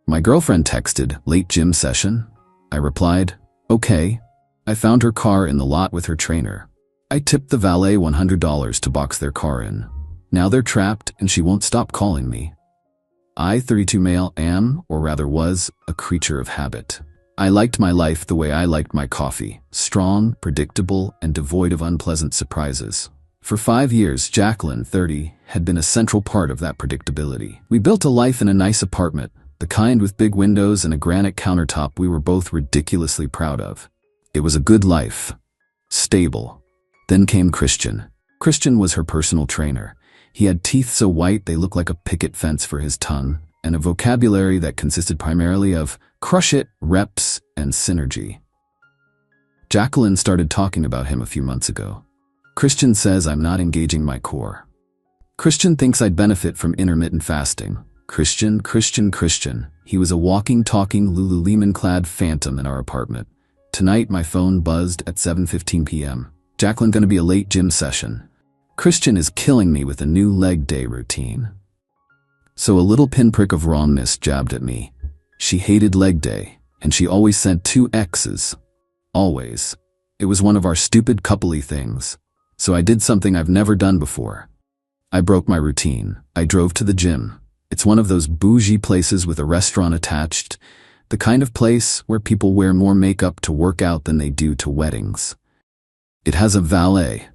My girlfriend texted, "Late gym session?" I replied, "Okay." I found her car in the lot with her trainer. I tipped the valet $100 to box their car in. Now they're trapped and she won't stop calling me. I, 32 male, am, or rather was, a creature of habit. I liked my life the way I liked my coffee, strong, predictable, and devoid of unpleasant surprises. For 5 years, Jacqueline, 30, had been a central part of that predictability. We built a life in a nice apartment, the kind with big windows and a granite countertop we were both ridiculously proud of. It was a good life. Stable. Then came Christian. Christian was her personal trainer. He had teeth so white they looked like a picket fence for his tongue, and a vocabulary that consisted primarily of crush it, reps, and synergy. Jacqueline started talking about him a few months ago. Christian says I'm not engaging my core. Christian thinks I'd benefit from intermittent fasting. Christian. He was a walking, talking, Lululemon-clad phantom in our apartment. Tonight my phone buzzed at 7:15 p.m. Jacqueline gonna be a late gym session. Christian is killing me with a new leg day routine. So a little pinprick of wrongness jabbed at me. She hated leg day, and she always sent 2 X's. Always. It was one of our stupid coupley things. So I did something I've never done before. I broke my routine. I drove to the gym. It's one of those bougie places with a restaurant attached, the kind of place where people wear more makeup to work out than they do to weddings. It has a valet.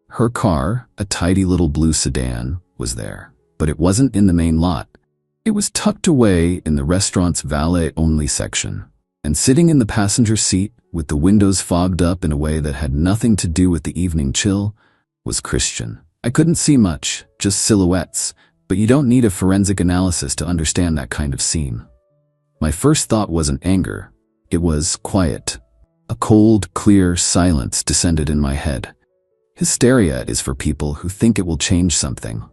Her car, a tidy little blue sedan, was there, but it wasn't in the main lot. It was tucked away in the restaurant's valet-only section, and sitting in the passenger seat, with the windows fogged up in a way that had nothing to do with the evening chill, was Christian. I couldn't see much, just silhouettes, but you don't need a forensic analysis to understand that kind of scene. My first thought wasn't anger. It was quiet. A cold, clear silence descended in my head. Hysteria is for people who think it will change something.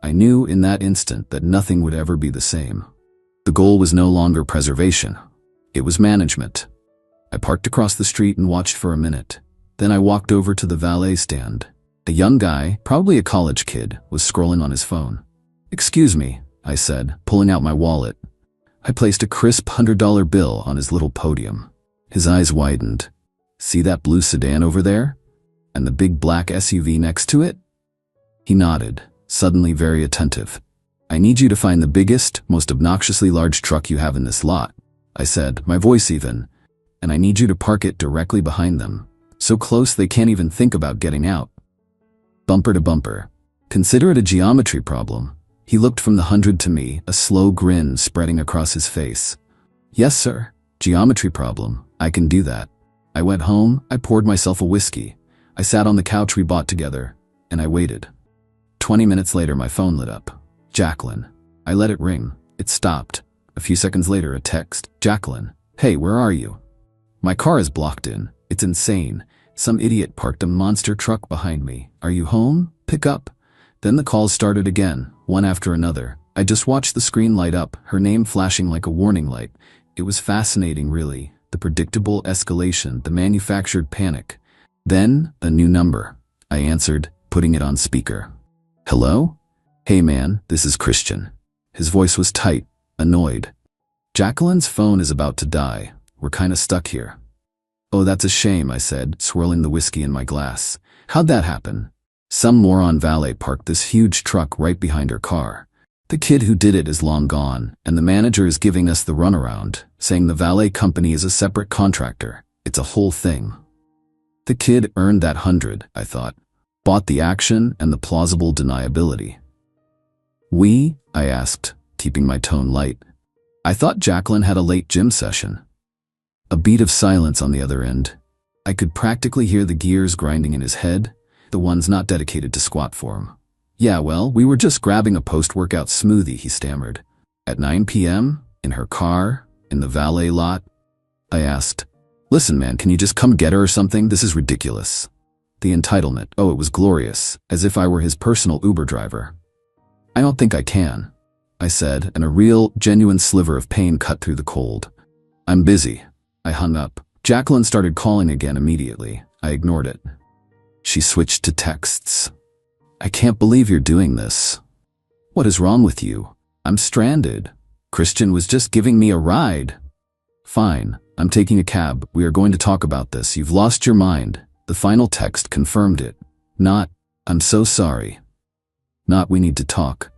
I knew in that instant that nothing would ever be the same. The goal was no longer preservation. It was management. I parked across the street and watched for a minute. Then I walked over to the valet stand. A young guy, probably a college kid, was scrolling on his phone. "Excuse me," I said, pulling out my wallet. I placed a crisp $100 bill on his little podium. His eyes widened. "See that blue sedan over there? And the big black SUV next to it?" He nodded, suddenly very attentive. "I need you to find the biggest, most obnoxiously large truck you have in this lot," I said, my voice even. "And I need you to park it directly behind them, so close they can't even think about getting out. Bumper to bumper. Consider it a geometry problem." He looked from the 100 to me, a slow grin spreading across his face. "Yes, sir. Geometry problem. I can do that." I went home, I poured myself a whiskey. I sat on the couch we bought together, and I waited. 20 minutes later, my phone lit up. Jacqueline. I let it ring. It stopped. A few seconds later, a text. "Jacqueline. Hey, where are you? My car is blocked in. It's insane. Some idiot parked a monster truck behind me. Are you home? Pick up." Then the calls started again, one after another. I just watched the screen light up, her name flashing like a warning light. It was fascinating, really. The predictable escalation, the manufactured panic. Then, a new number. I answered, putting it on speaker. "Hello? Hey man, this is Christian." His voice was tight, annoyed. "Jacqueline's phone is about to die. We're kinda stuck here." "Oh, that's a shame," I said, swirling the whiskey in my glass. "How'd that happen?" "Some moron valet parked this huge truck right behind her car. The kid who did it is long gone, and the manager is giving us the runaround, saying the valet company is a separate contractor. It's a whole thing." The kid earned that 100, I thought. Bought the action and the plausible deniability. "We?" I asked, keeping my tone light. "I thought Jacqueline had a late gym session." A beat of silence on the other end. I could practically hear the gears grinding in his head, the ones not dedicated to squat form. "Yeah, well, we were just grabbing a post-workout smoothie," he stammered. "At 9 p.m., in her car, in the valet lot?" I asked, "Listen, man, can you just come get her or something? This is ridiculous." The entitlement. Oh, it was glorious, as if I were his personal Uber driver. "I don't think I can," I said, and a real, genuine sliver of pain cut through the cold. "I'm busy." I hung up. Jacqueline started calling again immediately. I ignored it. She switched to texts. "I can't believe you're doing this. What is wrong with you? I'm stranded. Christian was just giving me a ride. Fine, I'm taking a cab. We are going to talk about this. You've lost your mind. The final text confirmed it. Not, I'm so sorry. Not, we need to talk.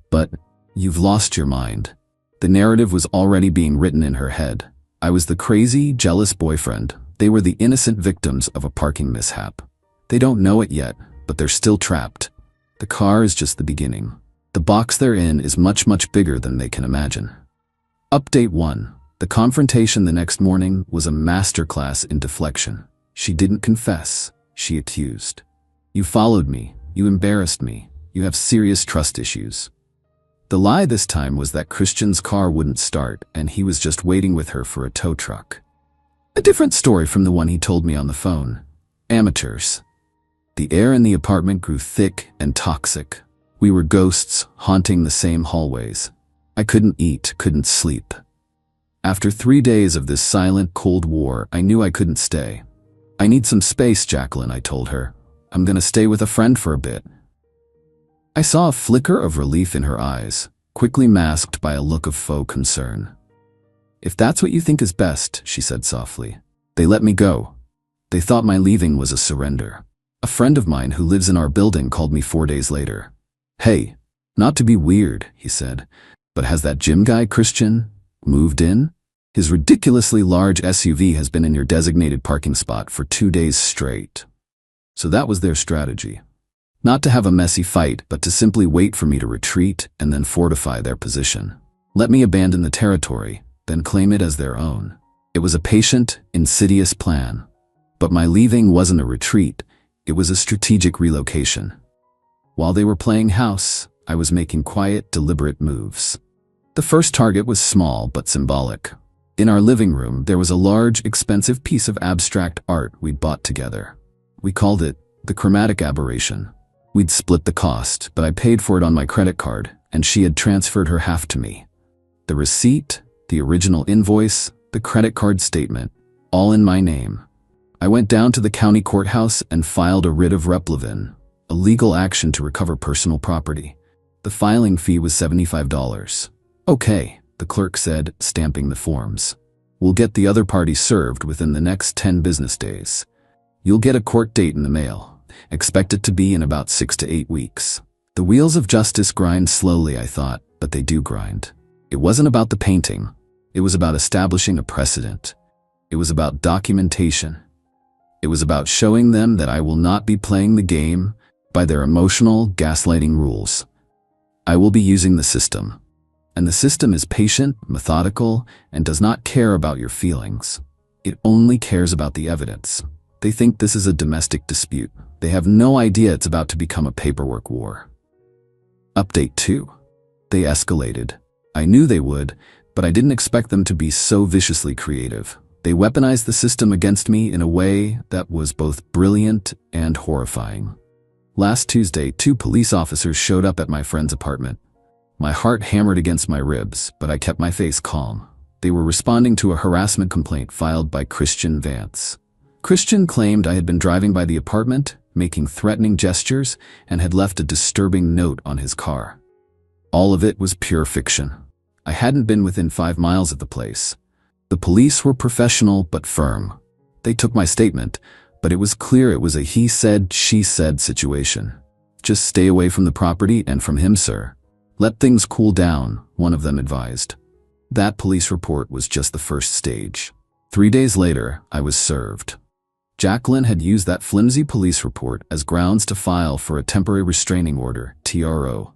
But, you've lost your mind. The narrative was already being written in her head. I was the crazy, jealous boyfriend. They were the innocent victims of a parking mishap. They don't know it yet, but they're still trapped. The car is just the beginning. The box they're in is much, much bigger than they can imagine. Update 1. The confrontation the next morning was a masterclass in deflection. She didn't confess. She accused. You followed me. You embarrassed me. You have serious trust issues. The lie this time was that Christian's car wouldn't start and he was just waiting with her for a tow truck. A different story from the one he told me on the phone. Amateurs. The air in the apartment grew thick and toxic. We were ghosts haunting the same hallways. I couldn't eat, couldn't sleep. After 3 days of this silent Cold War, I knew I couldn't stay. I need some space, Jacqueline, I told her. I'm gonna stay with a friend for a bit. I saw a flicker of relief in her eyes, quickly masked by a look of faux concern. If that's what you think is best, she said softly. They let me go. They thought my leaving was a surrender. A friend of mine who lives in our building called me 4 days later. Hey, not to be weird, he said, but has that gym guy, Christian, moved in? His ridiculously large SUV has been in your designated parking spot for 2 days straight. So that was their strategy. Not to have a messy fight, but to simply wait for me to retreat and then fortify their position. Let me abandon the territory, then claim it as their own. It was a patient, insidious plan. But my leaving wasn't a retreat, it was a strategic relocation. While they were playing house, I was making quiet, deliberate moves. The first target was small but symbolic. In our living room, there was a large, expensive piece of abstract art we'd bought together. We called it the Chromatic Aberration. We'd split the cost, but I paid for it on my credit card, and she had transferred her half to me. The receipt, the original invoice, the credit card statement, all in my name. I went down to the county courthouse and filed a writ of replevin, a legal action to recover personal property. The filing fee was $75. Okay, the clerk said, stamping the forms. We'll get the other party served within the next 10 business days. You'll get a court date in the mail. Expect it to be in about 6 to 8 weeks. The wheels of justice grind slowly, I thought, but they do grind. It wasn't about the painting. It was about establishing a precedent. It was about documentation. It was about showing them that I will not be playing the game by their emotional, gaslighting rules. I will be using the system. And the system is patient, methodical, and does not care about your feelings. It only cares about the evidence. They think this is a domestic dispute. They have no idea it's about to become a paperwork war. Update 2. They escalated. I knew they would, but I didn't expect them to be so viciously creative. They weaponized the system against me in a way that was both brilliant and horrifying. Last Tuesday, 2 police officers showed up at my friend's apartment. My heart hammered against my ribs, but I kept my face calm. They were responding to a harassment complaint filed by Christian Vance. Christian claimed I had been driving by the apartment, making threatening gestures, and had left a disturbing note on his car. All of it was pure fiction. I hadn't been within 5 miles of the place. The police were professional but firm. They took my statement, but it was clear it was a he said, she said situation. Just stay away from the property and from him, sir. Let things cool down, one of them advised. That police report was just the first stage. 3 days later, I was served. Jacqueline had used that flimsy police report as grounds to file for a temporary restraining order, TRO.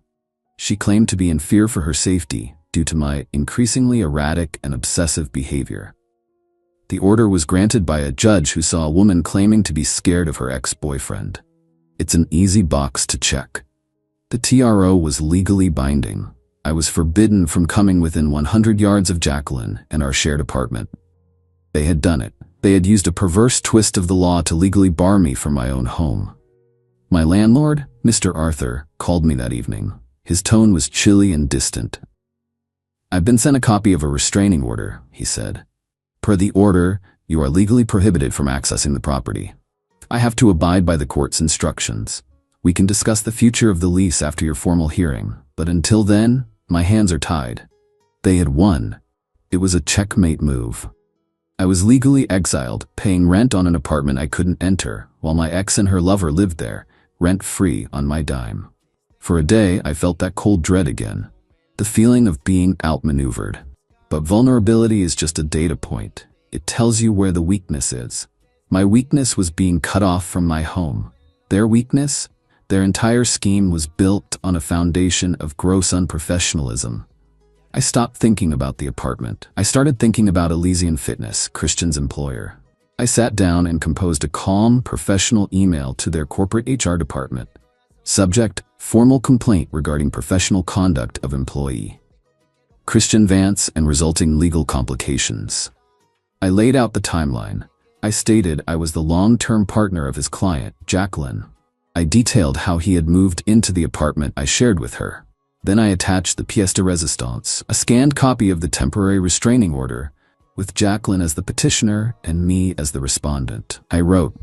She claimed to be in fear for her safety due to my increasingly erratic and obsessive behavior. The order was granted by a judge who saw a woman claiming to be scared of her ex-boyfriend. It's an easy box to check. The TRO was legally binding. I was forbidden from coming within 100 yards of Jacqueline and our shared apartment. They had done it. They had used a perverse twist of the law to legally bar me from my own home. My landlord, Mr. Arthur, called me that evening. His tone was chilly and distant. I've been sent a copy of a restraining order, he said. Per the order, you are legally prohibited from accessing the property. I have to abide by the court's instructions. We can discuss the future of the lease after your formal hearing, but until then, my hands are tied. They had won. It was a checkmate move. I was legally exiled, paying rent on an apartment I couldn't enter, while my ex and her lover lived there, rent-free on my dime. For a day, I felt that cold dread again, the feeling of being outmaneuvered. But vulnerability is just a data point. It tells you where the weakness is. My weakness was being cut off from my home. Their weakness? Their entire scheme was built on a foundation of gross unprofessionalism. I stopped thinking about the apartment. I started thinking about Elysian Fitness, Christian's employer. I sat down and composed a calm, professional email to their corporate HR department. Subject: formal complaint regarding professional conduct of employee. Christian Vance and resulting legal complications. I laid out the timeline. I stated I was the long-term partner of his client, Jacqueline. I detailed how he had moved into the apartment I shared with her. Then I attached the pièce de résistance, a scanned copy of the temporary restraining order, with Jacqueline as the petitioner and me as the respondent. I wrote,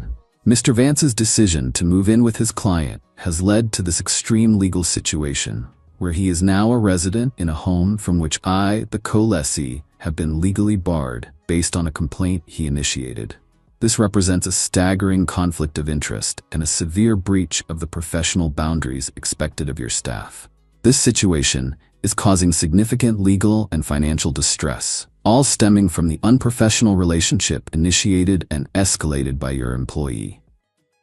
"Mr. Vance's decision to move in with his client has led to this extreme legal situation, where he is now a resident in a home from which I, the co-lessee, have been legally barred based on a complaint he initiated. This represents a staggering conflict of interest and a severe breach of the professional boundaries expected of your staff. This situation is causing significant legal and financial distress, all stemming from the unprofessional relationship initiated and escalated by your employee."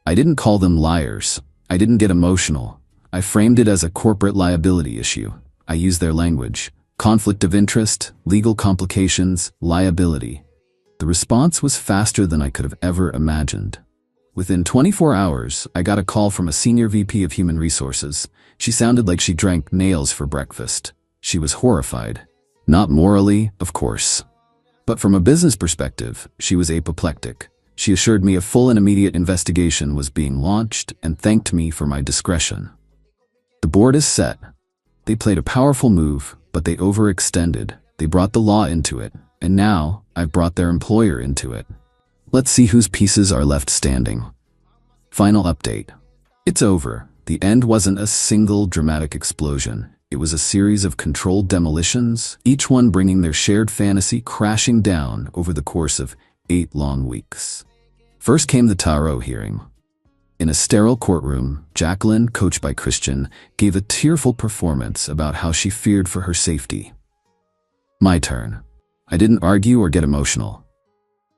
I didn't call them liars. I didn't get emotional. I framed it as a corporate liability issue. I used their language: conflict of interest, legal complications, liability. The response was faster than I could have ever imagined. Within 24 hours, I got a call from a senior VP of Human Resources. She sounded like she drank nails for breakfast. She was horrified. Not morally, of course. But from a business perspective, she was apoplectic. She assured me a full and immediate investigation was being launched and thanked me for my discretion. The board is set. They played a powerful move, but they overextended. They brought the law into it, and now I've brought their employer into it. Let's see whose pieces are left standing. Final update. It's over. The end wasn't a single dramatic explosion. It was a series of controlled demolitions, each one bringing their shared fantasy crashing down over the course of 8 long weeks. First came the Tarot hearing. In a sterile courtroom, Jacqueline, coached by Christian, gave a tearful performance about how she feared for her safety. My turn. I didn't argue or get emotional.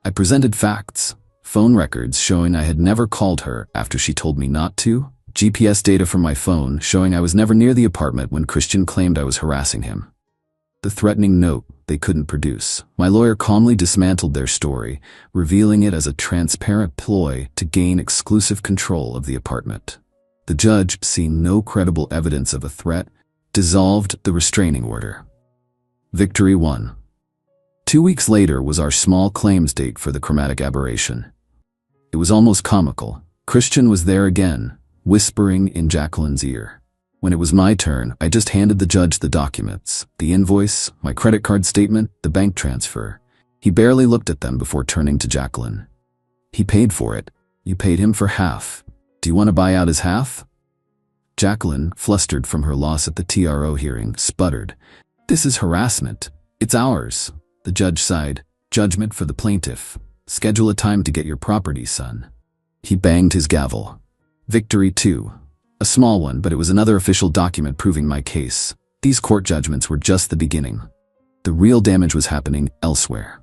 I presented facts, phone records showing I had never called her after she told me not to, GPS data from my phone showing I was never near the apartment when Christian claimed I was harassing him. The threatening note they couldn't produce. My lawyer calmly dismantled their story, revealing it as a transparent ploy to gain exclusive control of the apartment. The judge, seeing no credible evidence of a threat, dissolved the restraining order. Victory won. 2 weeks later was our small claims date for the chromatic aberration. It was almost comical. Christian was there again, whispering in Jacqueline's ear. When it was my turn, I just handed the judge the documents, the invoice, my credit card statement, the bank transfer. He barely looked at them before turning to Jacqueline. "He paid for it. You paid him for half. Do you want to buy out his half?" Jacqueline, flustered from her loss at the TRO hearing, sputtered, "This is harassment. It's ours." The judge sighed, "Judgment for the plaintiff. Schedule a time to get your property, son." He banged his gavel. Victory 2. A small one, but it was another official document proving my case. These court judgments were just the beginning. The real damage was happening elsewhere.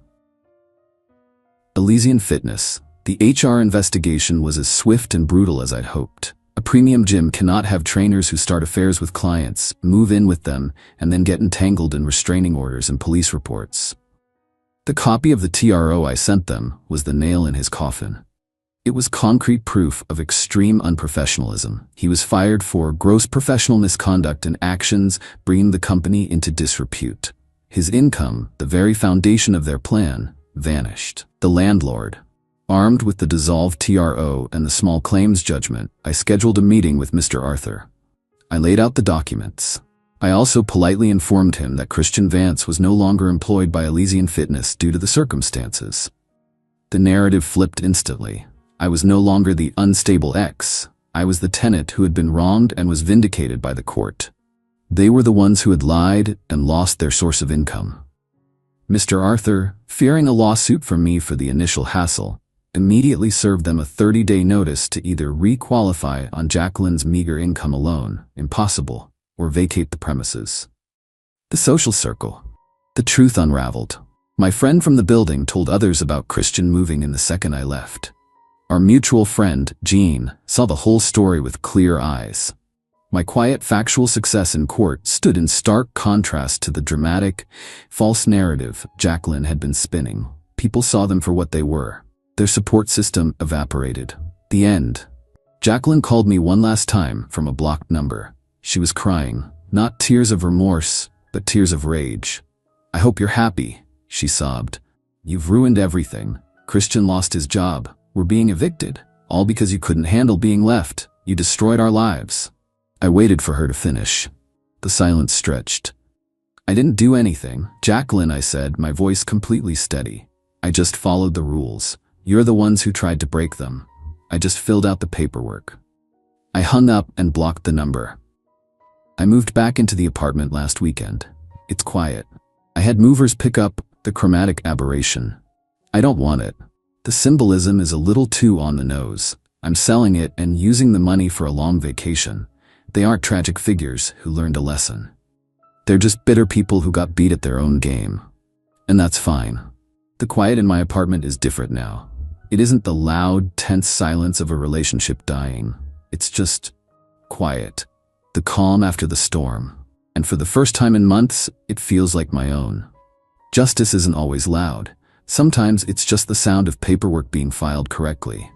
Elysian Fitness. The HR investigation was as swift and brutal as I'd hoped. A premium gym cannot have trainers who start affairs with clients, move in with them, and then get entangled in restraining orders and police reports. The copy of the TRO I sent them was the nail in his coffin. It was concrete proof of extreme unprofessionalism. He was fired for gross professional misconduct and actions bringing the company into disrepute. His income, the very foundation of their plan, vanished. The landlord. Armed with the dissolved TRO and the small claims judgment, I scheduled a meeting with Mr. Arthur. I laid out the documents. I also politely informed him that Christian Vance was no longer employed by Elysian Fitness due to the circumstances. The narrative flipped instantly. I was no longer the unstable ex. I was the tenant who had been wronged and was vindicated by the court. They were the ones who had lied and lost their source of income. Mr. Arthur, fearing a lawsuit from me for the initial hassle, immediately served them a 30-day notice to either re-qualify on Jacqueline's meager income alone, impossible, or vacate the premises. The social circle. The truth unraveled. My friend from the building told others about Christian moving in the second I left. Our mutual friend, Jean, saw the whole story with clear eyes. My quiet factual success in court stood in stark contrast to the dramatic, false narrative Jacqueline had been spinning. People saw them for what they were. Their support system evaporated. The end. Jacqueline called me one last time from a blocked number. She was crying, not tears of remorse, but tears of rage. "I hope you're happy," she sobbed. "You've ruined everything. Christian lost his job. We're being evicted. All because you couldn't handle being left. You destroyed our lives." I waited for her to finish. The silence stretched. "I didn't do anything, Jacqueline," I said, my voice completely steady. "I just followed the rules. You're the ones who tried to break them. I just filled out the paperwork." I hung up and blocked the number. I moved back into the apartment last weekend. It's quiet. I had movers pick up The Chromatic Aberration. I don't want it. The symbolism is a little too on the nose. I'm selling it and using the money for a long vacation. They aren't tragic figures who learned a lesson. They're just bitter people who got beat at their own game. And that's fine. The quiet in my apartment is different now. It isn't the loud, tense silence of a relationship dying. It's just quiet. The calm after the storm. And for the first time in months, it feels like my own. Justice isn't always loud. Sometimes it's just the sound of paperwork being filed correctly.